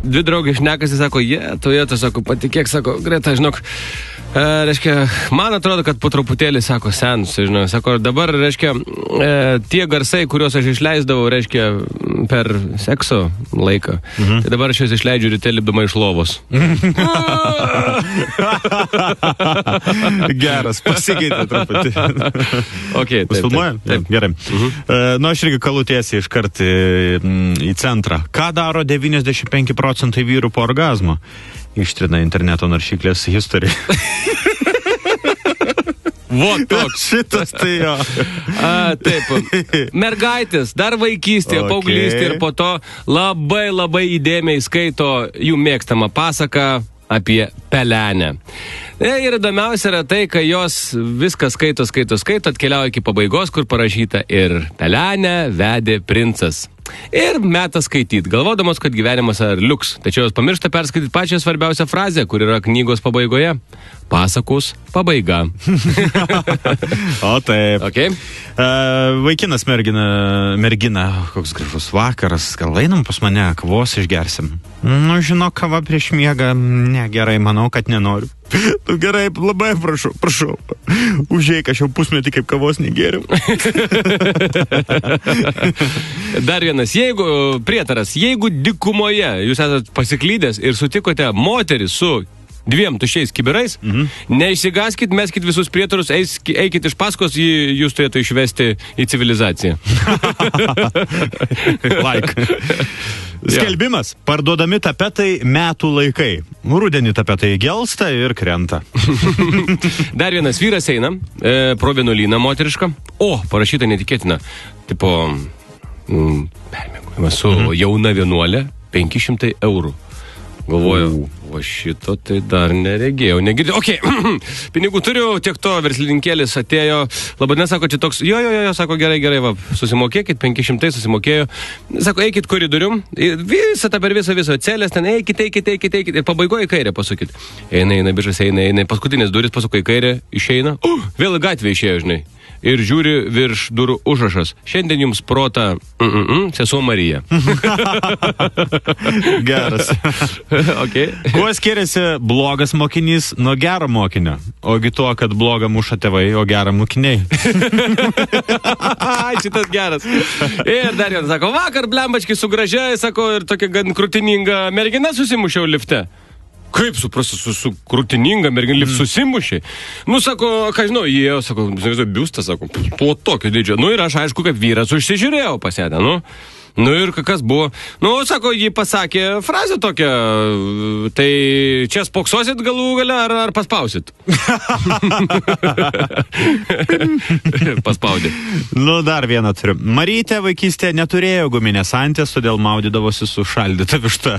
dvi draugės šnekasi, sako, tu sako, patikėk, sako, Greta, žinok, reiškia, man atrodo, kad po truputėlį, sako, senus, žinau, sako, dabar, reiškia, tie garsai, kuriuos aš išleisdavau, reiškia, per sekso laiką, tai dabar aš juos išleidžiu ryte lipdama iš lovos. Geras, pasikeitė truputį. Okay, taip. Filmuojam? Taip, gerai. Aš irgi kalu tiesiai iškart į centrą. Ką daro 95% vyrų po orgazmo? Ištrina interneto naršyklės history. Vo toks. Šitas tai jo. Taip. Mergaitės, dar vaikystėje, paauglystėje ir po to labai, labai įdėmiai skaito jų mėgstamą pasaką apie pelenę. Ir įdomiausia yra tai, kai jos viską skaito, atkeliauja iki pabaigos, kur parašyta ir pelenę vedė princas. Ir metas skaityti, galvodamos, kad gyvenimas ar liuks. Tačiau jos pamiršta perskaityti pačią svarbiausią frazę, kur yra knygos pabaigoje. Pasakos pabaiga. O taip. Okay. Vaikinas mergina, koks gražus vakaras, gal einam pas mane, kavos išgersim. Nu, žinok, kava prieš miegą, negerai, manau, kad nenoriu. Nu, gerai, labai prašau. Užeik, aš jau pusmetį kaip kavos negeriu. Dar vienas, jeigu dykumoje jūs esate pasiklydęs ir sutikote moterį su 2 tuščiais kibirais, neišsigaskit, meskit visus prietarus, eikit iš paskos, jūs turėtų išvesti į civilizaciją. Like. Skelbimas. Parduodami tapetai metų laikai. Rudenį tapetai gelsta ir krenta. Dar vienas vyras eina pro vienuolyną moterišką. Parašyta netikėtina. Tipo, su jauna vienuolė 500 eurų. Galvoju, šito tai dar neregėjau, negirdėjau. Pinigų turiu, tiek to verslininkėlis atėjo. Labadiena, sako, čia toks, sako, gerai, va, susimokėkit, 500 susimokėjo. Sako, eikit koridorium, visą celės, ten eikit, ir pabaigoje į kairę pasukit. Eina, bišas, eina, paskutinės duris pasuko į kairę, išeina, vėl į gatvę išėjo, žinai. Ir žiūri virš durų užrašas. Šiandien jums prota sesuo Marija. Geras. Okay. Kuo skiriasi blogas mokinys nuo gero mokinio? Ogi tuo, kad blogą muša tėvai, o gerą mokiniai. Šitas geras. Ir dar vienas sako, vakar blembački su gražia, sako, ir tokia gan krūtininga mergina susimušiau lifte. Kaip suprasti, su krūtininga mergina lift susimušiai? Nu, sako, ką žinau, jie, sako, biustą, sako, po tokio didžio. Nu, ir aš, aišku, kaip vyras užsižiūrėjau pasėdę, nu. Nu, ir kas buvo? Nu, sako, jį pasakė frazę tokią, tai čia spoksosit galų gale, ar paspausit? Paspaudė. Nu, dar vieną turiu. Marytė vaikystėje neturėjo guminės antės, todėl maudydavosi su šaldyta višta.